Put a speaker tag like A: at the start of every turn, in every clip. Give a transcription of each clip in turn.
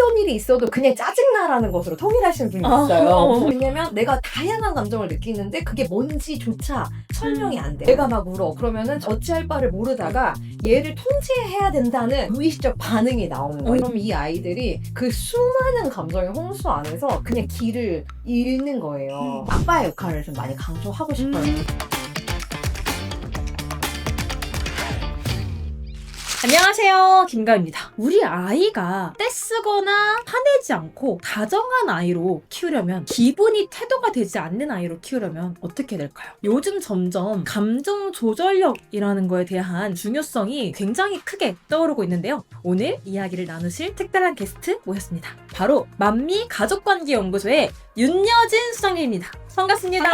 A: 어떤 일이 있어도 그냥 짜증나라는 것으로 통일하시는 분이 있어요. 왜냐면 내가 다양한 감정을 느끼는데 그게 뭔지조차 설명이 안 돼. 내가 막 울어. 그러면은 어찌할 바를 모르다가 얘를 통제해야 된다는 무의식적 반응이 나오는 거예요. 그럼 이 아이들이 그 수많은 감정의 홍수 안에서 그냥 길을 잃는 거예요. 아빠의 역할을 좀 많이 강조하고 싶어요.
B: 안녕하세요, 김가입니다. 우리 아이가 떼쓰거나 화내지 않고 다정한 아이로 키우려면, 기분이 태도가 되지 않는 아이로 키우려면 어떻게 될까요? 요즘 점점 감정 조절력이라는 거에 대한 중요성이 굉장히 크게 떠오르고 있는데요. 오늘 이야기를 나누실 특별한 게스트 모셨습니다. 바로 만미 가족관계연구소의 윤여진 수장님입니다. 반갑습니다.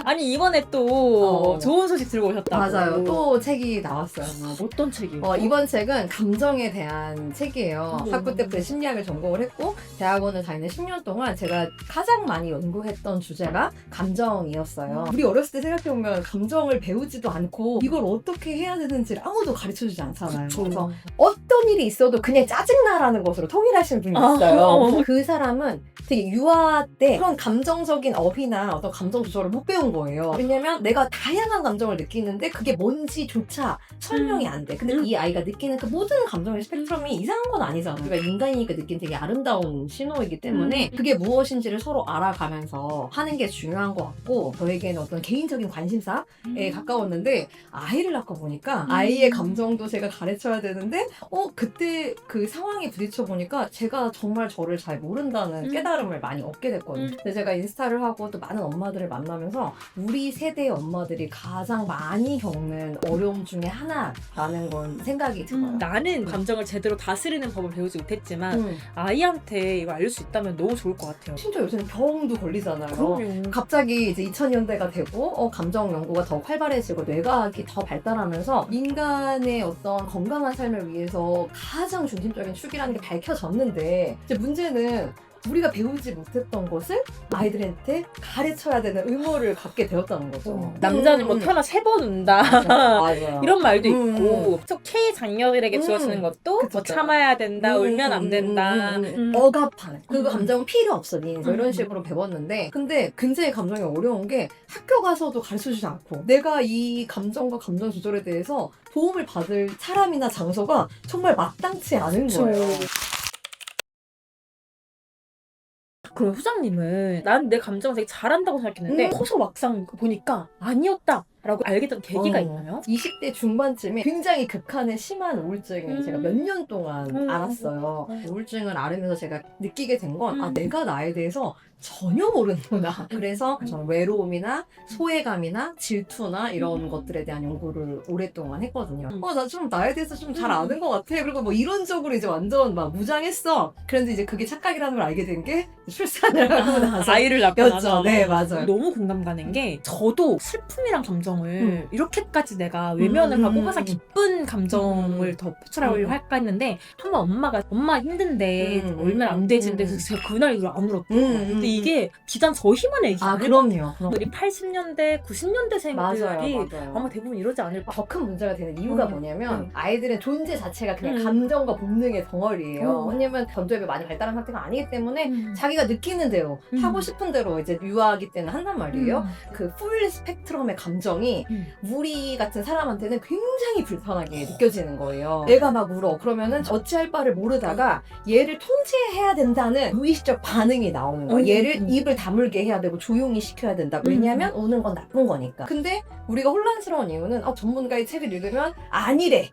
B: 아니, 이번에 또 좋은 소식 들고 오셨다고.
A: 맞아요. 또 책이 나왔어요.
B: 어떤 책이요?
A: 이번 책은 감정에 대한 책이에요. 학부 때부터 심리학을 전공을 했고 대학원을 다니는 10년 동안 제가 가장 많이 연구했던 주제가 감정이었어요. 우리 어렸을 때 생각해보면 감정을 배우지도 않고 이걸 어떻게 해야 되는지를 아무도 가르쳐주지 않잖아요. 그래서 어떤 일이 있어도 그냥 짜증나라는 것으로 통일하시는 분이 있어요. 그 사람은 되게 유아 때 그런 감정적인 업이나 어떤 감정 조절을 못 배운 거예요. 왜냐면 내가 다양한 감정을 느끼는데 그게 뭔지조차 설명이 안 돼. 근데 이 아이가 느끼는 그 모든 감정의 스펙트럼이 이상한 건 아니잖아요. 우리가 인간이니까 느낀 되게 아름다운 신호이기 때문에 그게 무엇인지를 서로 알아가면서 하는 게 중요한 것 같고, 저에게는 어떤 개인적인 관심사에 가까웠는데 아이를 낳고 보니까 아이의 감정도 제가 가르쳐야 되는데 그때 그 상황에 부딪혀 보니까 제가 정말 저를 잘 모른다는 깨달음을 많이 얻게 됐거든요. 근데 제가 인스타를 하고 또 많은 엄마들을 만나면서 우리 세대의 엄마들이 가장 많이 겪는 어려움 중에 하나라는 건 생각이 들어요.
B: 나는 감정을 제대로 다스리는 법을 배우지 못했지만 아이한테 이거 알릴 수 있다면 너무 좋을 것 같아요.
A: 심지어 요새는 병도 걸리잖아요.
B: 그럼요.
A: 갑자기 이제 2000년대가 되고 감정 연구가 더 활발해지고 뇌과학이 더 발달하면서 인간의 어떤 건강한 삶을 위해서 가장 중심적인 축이라는 게 밝혀졌는데, 이제 문제는 우리가 배우지 못했던 것을 아이들한테 가르쳐야 되는 의무를 갖게 되었다는 거죠.
B: 남자는 뭐 태어나 3번 운다.
A: 맞아요.
B: 이런 말도 있고, 또 K 장녀들에게 주어지는 것도 뭐
A: 그쵸.
B: 참아야 된다, 울면 안 된다.
A: 억압하는 그 감정은 필요 없어 니 이런 식으로 배웠는데, 근데 굉장히 감정이 어려운 게 학교 가서도 가르쳐주지 않고 내가 이 감정과 감정 조절에 대해서 도움을 받을 사람이나 장소가 정말 마땅치 않은 거예요.
B: 그럼 후장님은 난 내 감정을 되게 잘한다고 생각했는데 커서 막상 보니까 아니었다 라고 알게 된 계기가 있나요?
A: 20대 중반쯤에 굉장히 극한의 심한 우울증을 제가 몇 년 동안 알았어요. 우울증을 앓으면서 제가 느끼게 된 건 내가 나에 대해서 전혀 모르는구나. 그래서 저는 외로움이나 소외감이나 질투나 이런 것들에 대한 연구를 오랫동안 했거든요. 나 좀 나에 대해서 좀 잘 아는 것 같아. 그리고 뭐 이론적으로 이제 완전 막 무장했어. 그런데 이제 그게 착각이라는 걸 알게 된 게 출산을 하고 나서
B: 아이를 낳고 나서.
A: 네, 맞아요.
B: 너무 공감 가는 게, 저도 슬픔이란 감정을 이렇게까지 내가 외면을 하고 항상 기쁜 감정을 더 표출하려고 할까 했는데, 한번 엄마 힘든데 울면 안 되지. 근데 제가 그날 이후로 안 울었고. 근데 이게 비단 저희만 얘기 아니에요.
A: 그럼요.
B: 우리 80년대, 90년대생들이
A: 맞아요.
B: 아마 대부분 이러지 않을까.
A: 더 큰 문제가 되는 이유가 뭐냐면 아이들의 존재 자체가 그냥 감정과 본능의 덩어리예요. 왜냐면 전두엽이 많이 발달한 상태가 아니기 때문에 자기가 느끼는 대로 하고 싶은 대로 이제 유아기 때는 한단 말이에요. 그 풀 스펙트럼의 감정이 우리 같은 사람한테는 굉장히 불편하게 느껴지는 거예요. 애가 막 울어. 그러면은 어찌할 바를 모르다가 얘를 통제해야 된다는 무의식적 반응이 나오는 거예요. 얘를 입을 다물게 해야 되고 조용히 시켜야 된다. 왜냐면 우는 건 나쁜 거니까. 근데 우리가 혼란스러운 이유는 전문가의 책을 읽으면 아니래.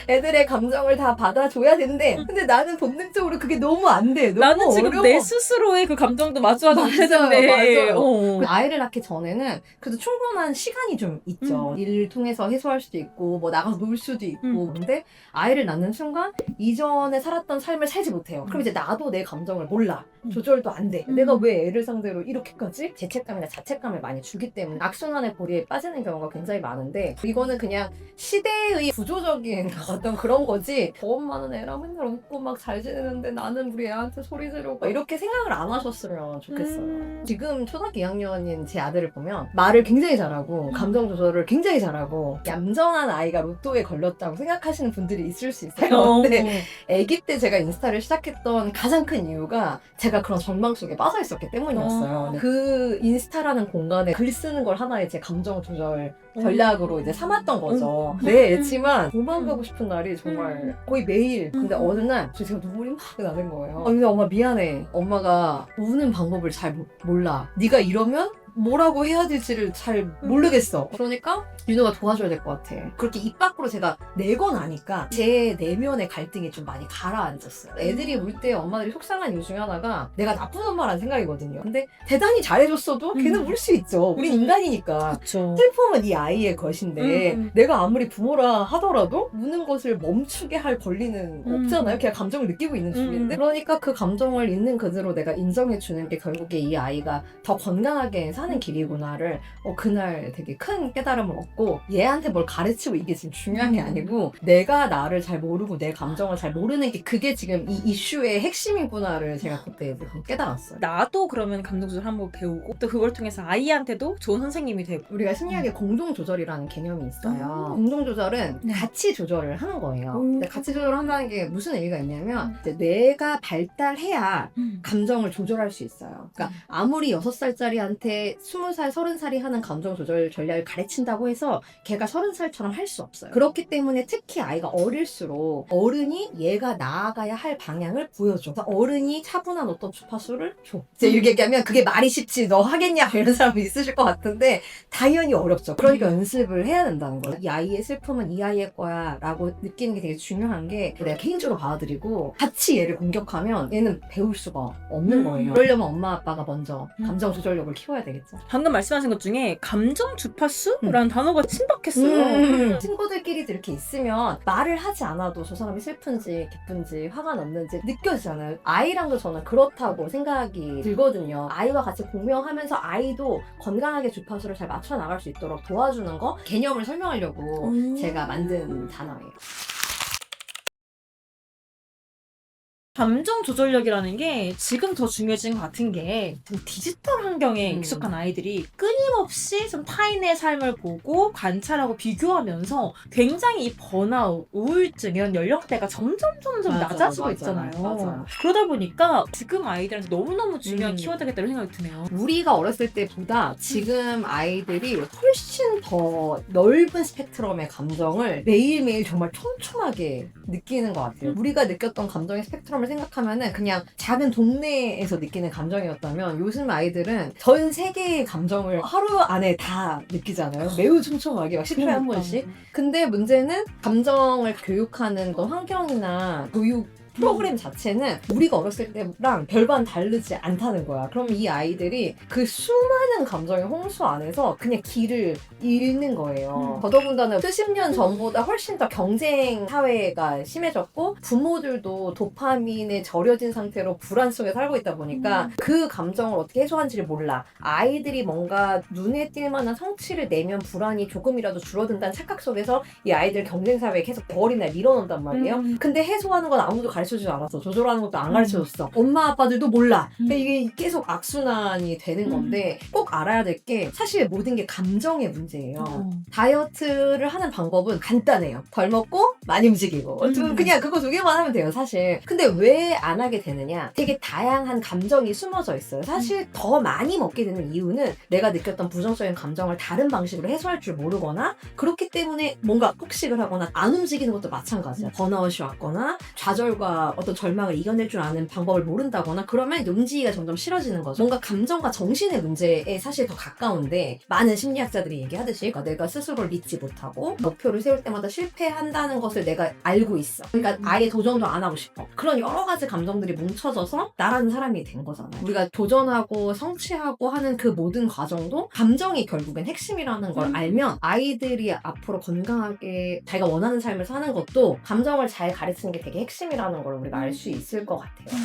A: 애들의 감정을 다 받아줘야 된대. 근데 나는 본능적으로 그게 너무 안 돼. 너무
B: 나는 지금
A: 어려워.
B: 내 스스로의 그 감정도 마주하지 못했는데.
A: 맞아요. 아이를 낳기 전에는 그래도 충분한 시간이 좀 있죠. 일을 통해서 해소할 수도 있고 뭐 나가서 놀 수도 있고. 근데 아이를 낳는 순간 이전에 살았던 삶을 살지 못해요. 그럼 이제 나도 내 감정을 몰라. 조절도 안 돼. 내가 왜 애를 상대로 이렇게까지 죄책감이나 자책감을 많이 주기 때문에 악순환의 고리에 빠지는 경우가 굉장히 많은데, 이거는 그냥 시대의 구조적인 어떤 그런 거지, 저 엄마는 애랑 맨날 웃고 막 잘 지내는데 나는 우리 애한테 소리 지르고 이렇게 생각을 안 하셨으면 좋겠어요. 지금 초등학교 2학년인 제 아들을 보면 말을 굉장히 잘하고 잘하고 감정 조절을 굉장히 잘하고 얌전한 아이가 로또에 걸렸다고 생각하시는 분들이 있을 수 있어요. 근데 아기 때 제가 인스타를 시작했던 가장 큰 이유가 제가 그런 절망 속에 빠져 있었기 때문이었어요. 그 인스타라는 공간에 글 쓰는 걸 하나의 제 감정 조절 전략으로 이제 삼았던 거죠. 내 애지만 도망가고 싶은 날이 정말 거의 매일. 근데 어느 날 제가 눈물이 막 나는 거예요. 근데 엄마 미안해. 엄마가 우는 방법을 잘 몰라. 네가 이러면 뭐라고 해야 될지를 잘 모르겠어. 그러니까 윤호가 도와줘야 될 것 같아. 그렇게 입 밖으로 제가 내건 아니까 제 내면의 갈등이 좀 많이 가라앉았어요. 애들이 울 때 엄마들이 속상한 이유 중에 하나가 내가 나쁜 엄마라는 생각이거든요. 근데 대단히 잘해줬어도 걔는 울 수 있죠. 우린 인간이니까.
B: 그쵸.
A: 슬픔은 이 아이의 것인데 내가 아무리 부모라 하더라도 우는 것을 멈추게 할 권리는 없잖아요. 걔가 감정을 느끼고 있는 중인데 그러니까 그 감정을 있는 그대로 내가 인정해주는 게 결국에 이 아이가 더 건강하게 사는 길이구나를 그날 되게 큰 깨달음을 얻고 얘한테 뭘 가르치고 이게 지금 중요한 게 아니고 내가 나를 잘 모르고 내 감정을 잘 모르는 게 그게 지금 이 이슈의 핵심이구나를 제가 그때 깨달았어요.
B: 나도 그러면 감정 조절 한번 배우고 또 그걸 통해서 아이한테도 좋은 선생님이 되고.
A: 우리가 심리학에 공동조절이라는 개념이 있어요. 공동조절은 같이 조절을 하는 거예요. 근데 같이 조절을 한다는 게 무슨 의미가 있냐면 이제 뇌가 발달해야 감정을 조절할 수 있어요. 그러니까 아무리 6살짜리한테 20살, 30살이 하는 감정 조절 전략을 가르친다고 해서 걔가 30살처럼 할 수 없어요. 그렇기 때문에 특히 아이가 어릴수록 어른이 얘가 나아가야 할 방향을 보여줘. 그래서 어른이 차분한 어떤 주파수를 줘. 이제 이렇게 얘기하면 그게 말이 쉽지 너 하겠냐 이런 사람이 있으실 것 같은데 당연히 어렵죠. 그러니까 연습을 해야 된다는 거예요. 이 아이의 슬픔은 이 아이의 거야 라고 느끼는 게 되게 중요한 게 내가 개인적으로 받아들이고 같이 얘를 공격하면 얘는 배울 수가 없는 거예요. 그러려면 엄마 아빠가 먼저 감정 조절력을 키워야 되겠죠.
B: 방금 말씀하신 것 중에 감정 주파수라는 단어가 신박했어요.
A: 친구들끼리도 이렇게 있으면 말을 하지 않아도 저 사람이 슬픈지 기쁜지 화가 났는지 느껴지잖아요. 아이랑도 저는 그렇다고 생각이 들거든요. 아이와 같이 공명하면서 아이도 건강하게 주파수를 잘 맞춰 나갈 수 있도록 도와주는 거 개념을 설명하려고 제가 만든 단어예요.
B: 감정 조절력이라는 게 지금 더 중요해진 것 같은 게 디지털 환경에 익숙한 아이들이 끊임없이 좀 타인의 삶을 보고 관찰하고 비교하면서 굉장히 이 번아웃, 우울증 이런 연령대가 점점 낮아지고 있잖아요.
A: 맞아요.
B: 그러다 보니까 지금 아이들한테 너무너무 중요한 키워드겠다는 생각이 드네요.
A: 우리가 어렸을 때보다 지금 아이들이 훨씬 더 넓은 스펙트럼의 감정을 매일매일 정말 촘촘하게 느끼는 것 같아요. 우리가 느꼈던 감정의 스펙트럼을 생각하면은 그냥 작은 동네에서 느끼는 감정이었다면 요즘 아이들은 전 세계의 감정을 하루 안에 다 느끼잖아요. 매우 촘촘하게 막 10초에 한 번씩. 근데 문제는 감정을 교육하는 그 환경이나 교육 프로그램 자체는 우리가 어렸을 때랑 별반 다르지 않다는 거야. 그럼 이 아이들이 그 수많은 감정의 홍수 안에서 그냥 길을 잃는 거예요. 더더군다나 수십 년 전보다 훨씬 더 경쟁 사회가 심해졌고 부모들도 도파민에 절여진 상태로 불안 속에 살고 있다 보니까 그 감정을 어떻게 해소하는지를 몰라. 아이들이 뭔가 눈에 띌 만한 성취를 내면 불안이 조금이라도 줄어든다는 착각 속에서 이 아이들 경쟁 사회에 계속 어린날 밀어넣는단 말이에요. 근데 해소하는 건 아무도 가르쳐주지 않았어. 조절하는 것도 안 가르쳐줬어. 엄마 아빠들도 몰라. 그러니까 이게 계속 악순환이 되는 건데 꼭 알아야 될 게 사실 모든 게 감정의 문제예요. 다이어트를 하는 방법은 간단해요. 덜 먹고 많이 움직이고 그냥 그거 2개만 하면 돼요 사실. 근데 왜 안 하게 되느냐, 되게 다양한 감정이 숨어져 있어요. 사실 더 많이 먹게 되는 이유는 내가 느꼈던 부정적인 감정을 다른 방식으로 해소할 줄 모르거나 그렇기 때문에 뭔가 폭식을 하거나 안 움직이는 것도 마찬가지야. 번아웃이 왔거나 좌절과 어떤 절망을 이겨낼 줄 아는 방법을 모른다거나 그러면 움직이기가 점점 싫어지는 거죠. 뭔가 감정과 정신의 문제에 사실 더 가까운데 많은 심리학자들이 얘기하듯이 그러니까 내가 스스로를 믿지 못하고 목표를 세울 때마다 실패한다는 것을 내가 알고 있어. 그러니까 아예 도전도 안 하고 싶어. 그런 여러 가지 감정들이 뭉쳐져서 나라는 사람이 된 거잖아요. 우리가 도전하고 성취하고 하는 그 모든 과정도 감정이 결국엔 핵심이라는 걸 알면 아이들이 앞으로 건강하게 자기가 원하는 삶을 사는 것도 감정을 잘 가르치는 게 되게 핵심이라는 걸 우리가 알 수 있을 것 같아요.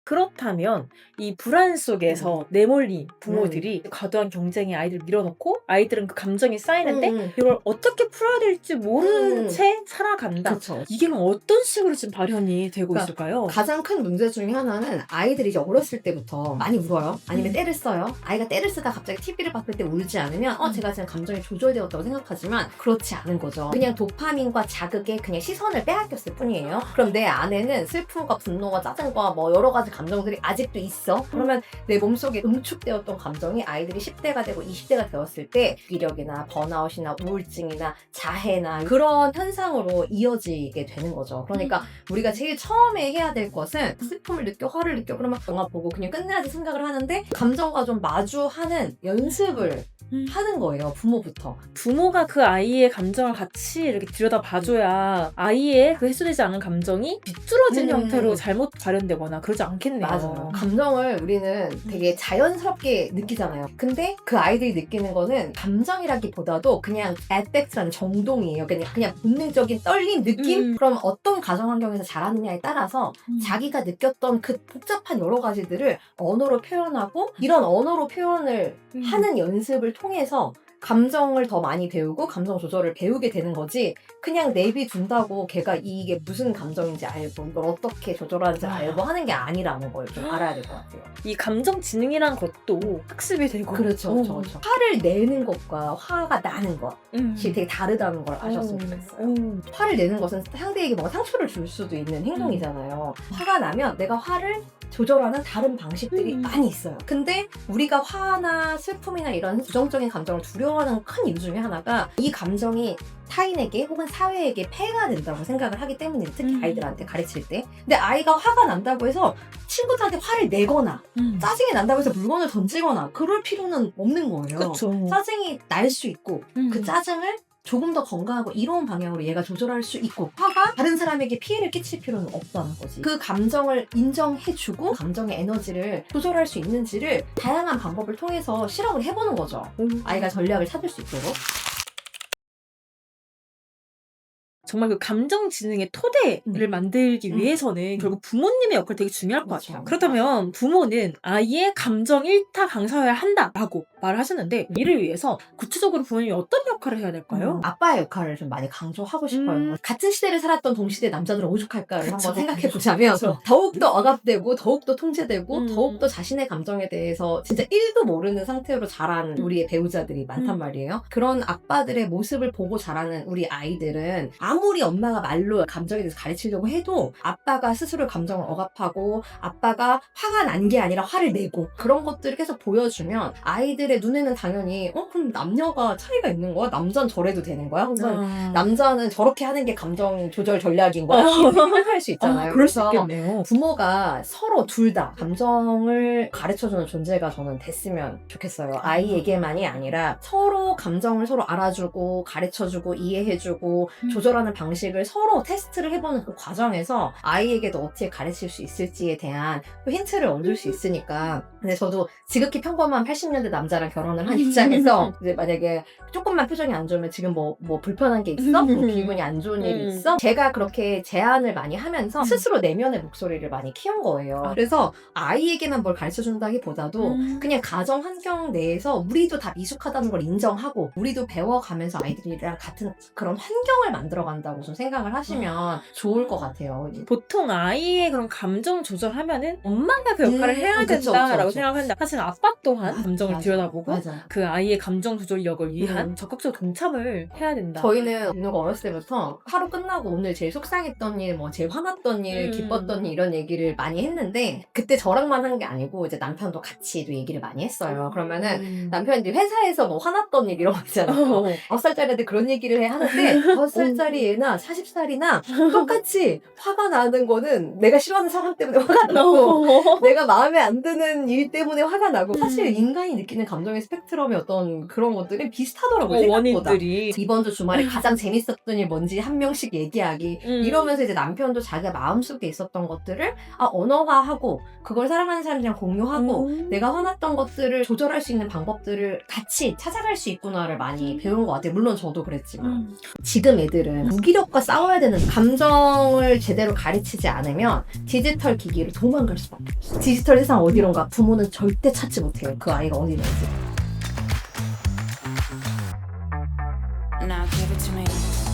B: 그렇다면 이 불안 속에서 내몰린 부모들이 과도한 경쟁에 아이들 밀어넣고 아이들은 그 감정이 쌓이는데 이걸 어떻게 풀어야 될지 모르는 채 살아간다.
A: 그렇죠.
B: 이게 그럼 어떤 식으로 지금 발현이 되고
A: 그러니까
B: 있을까요?
A: 가장 큰 문제 중에 하나는 아이들이 이제 어렸을 때부터 많이 울어요. 아니면 때를 써요. 아이가 때를 쓰다 갑자기 TV를 봤을 때 울지 않으면 제가 지금 감정이 조절되었다고 생각하지만 그렇지 않은 거죠. 그냥 도파민과 자극에 그냥 시선을 빼앗겼을 뿐이에요. 그럼 내 안에는 슬픔과 분노와 짜증과 뭐 여러 가지 감정들이 아직도 있어. 그러면 내 몸속에 응축되었던 감정이 아이들이 10대가 되고 20대가 되었을 때 기력이나 번아웃이나 우울증이나 자해나 그런 현상으로 이어지게 되는 거죠. 그러니까 우리가 제일 처음에 해야 될 것은 슬픔을 느껴, 화를 느껴, 그러면 영화 보고 그냥 끝내야지 생각을 하는데 감정과 좀 마주하는 연습을 하는 거예요. 부모부터.
B: 부모가 그 아이의 감정을 같이 이렇게 들여다 봐줘야 아이의 그 해소되지 않은 감정이 비뚤어진 형태로 잘못 발현되거나 그러지 않겠네요.
A: 맞아요. 감정을 우리는 되게 자연스럽게 느끼잖아요. 근데 그 아이들이 느끼는 거는 감정이라기보다도 그냥 에펙트라는 정동이에요. 그냥 본능적인 떨림, 느낌? 그럼 어떤 가정 환경에서 자라느냐에 따라서 자기가 느꼈던 그 복잡한 여러 가지들을 언어로 표현하고 이런 언어로 표현을 하는 연습을 통해서 감정을 더 많이 배우고 감정 조절을 배우게 되는 거지 그냥 내비둔다고 걔가 이게 무슨 감정인지 알고 이걸 어떻게 조절하는지 알고 하는 게 아니라는 걸 좀 알아야 될 것 같아요.
B: 이 감정 지능이란 것도 학습이 되고
A: 그렇죠. 그렇죠. 화를 내는 것과 화가 나는 것이 되게 다르다는 걸 아셨으면 좋겠어요. 화를 내는 것은 상대에게 뭔가 상처를 줄 수도 있는 행동이잖아요. 화가 나면 내가 화를 조절하는 다른 방식들이 많이 있어요. 근데 우리가 화나 슬픔이나 이런 부정적인 감정을 두려워하는 큰 이유 중에 하나가 이 감정이 타인에게 혹은 사회에게 폐가 된다고 생각을 하기 때문에 특히 아이들한테 가르칠 때. 근데 아이가 화가 난다고 해서 친구들한테 화를 내거나 짜증이 난다고 해서 물건을 던지거나 그럴 필요는 없는 거예요.
B: 그렇죠.
A: 짜증이 날 수 있고 그 짜증을 조금 더 건강하고 이로운 방향으로 얘가 조절할 수 있고 화가 다른 사람에게 피해를 끼칠 필요는 없다는 거지. 그 감정을 인정해주고 감정의 에너지를 조절할 수 있는지를 다양한 방법을 통해서 실험을 해보는 거죠. 아이가 전략을 찾을 수 있도록.
B: 정말 그 감정 지능의 토대를 만들기 위해서는 결국 부모님의 역할이 되게 중요할 것
A: 그렇죠.
B: 같아요. 그렇다면 부모는 아이의 감정 일타 강사여야 한다라고 말을 하셨는데 이를 위해서 구체적으로 부모님이 어떤 역할을 해야 될까요?
A: 아빠의 역할을 좀 많이 강조하고 싶어요. 같은 시대를 살았던 동시대 남자들은 오죽할까를
B: 그쵸,
A: 한번 생각해 보자면
B: 그쵸.
A: 더욱더 억압되고 더욱더 통제되고 더욱더 자신의 감정에 대해서 진짜 1도 모르는 상태로 자란 우리의 배우자들이 많단 말이에요. 그런 아빠들의 모습을 보고 자라는 우리 아이들은 아무리 엄마가 말로 감정에 대해서 가르치려고 해도 아빠가 스스로 감정을 억압하고 아빠가 화가 난 게 아니라 화를 내고 그런 것들을 계속 보여주면 아이들의 눈에는 당연히 그럼 남녀가 차이가 있는 거야? 남자는 저래도 되는 거야? 혹은 남자는 저렇게 하는 게 감정 조절 전략인 거야? 이렇게 생각할 수 있잖아요.
B: 그럴 수
A: 그래서
B: 있겠네요.
A: 부모가 서로 둘 다 감정을 가르쳐주는 존재가 저는 됐으면 좋겠어요. 아이에게만이 아니라 서로 감정을 서로 알아주고 가르쳐주고 이해해주고 조절하는 방식을 서로 테스트를 해보는 그 과정에서 아이에게도 어떻게 가르칠 수 있을지에 대한 또 힌트를 얻을 수 있으니까. 근데 저도 지극히 평범한 80년대 남자랑 결혼을 한 입장에서 이제 만약에 조금만 표정이 안 좋으면 지금 뭐 불편한 게 있어? 뭐 기분이 안 좋은 일이 있어? 제가 그렇게 제안을 많이 하면서 스스로 내면의 목소리를 많이 키운 거예요. 그래서 아이에게만 뭘 가르쳐준다기보다도 그냥 가정 환경 내에서 우리도 다 미숙하다는 걸 인정하고 우리도 배워가면서 아이들이랑 같은 그런 환경을 만들어간다고 좀 생각을 하시면 좋을 것 같아요.
B: 보통 아이의 그런 감정 조절하면은 엄마가 그 역할을 해야
A: 그쵸,
B: 된다라고
A: 그쵸.
B: 생각하는데 사실 아빠 또한 감정을
A: 맞아.
B: 들여다보고
A: 맞아.
B: 그 아이의 감정 조절력을 위한 적극적 동참을 해야 된다.
A: 저희는 누가 어렸을 때부터 하루 끝나고 오늘 제일 속상했던 일, 뭐 제일 화났던 일, 기뻤던 일 이런 얘기를 많이 했는데 그때 저랑만 한 게 아니고 이제 남편도 같이도 얘기를 많이 했어요. 그러면은 남편이 이제 회사에서 뭐 화났던 일 이런 거 있잖아요. 9살짜리 애들 그런 얘기를 해 하는데 5살짜리 애나 40살이나 똑같이 화가 나는 거는 내가 싫어하는 사람 때문에 화가 나고 내가 마음에 안 드는 일 일 때문에 화가 나고 사실 인간이 느끼는 감정의 스펙트럼의 어떤 그런 것들이 비슷하더라고요. 생각보다.
B: 원인들이.
A: 이번 주 주말에 가장 재밌었던 일 뭔지 한 명씩 얘기하기 이러면서 이제 남편도 자기가 마음속에 있었던 것들을 언어화하고 그걸 사랑하는 사람이랑 공유하고 내가 화났던 것들을 조절할 수 있는 방법들을 같이 찾아갈 수 있구나를 많이 배운 것 같아요. 물론 저도 그랬지만 지금 애들은 무기력과 싸워야 되는 감정을 제대로 가르치지 않으면 디지털 기기로 도망갈 수밖에 없어요. 디지털 세상 어디론가 부모는 절대 찾지 못해요. 그 아이가 어디 있는지.
C: Now give it to me.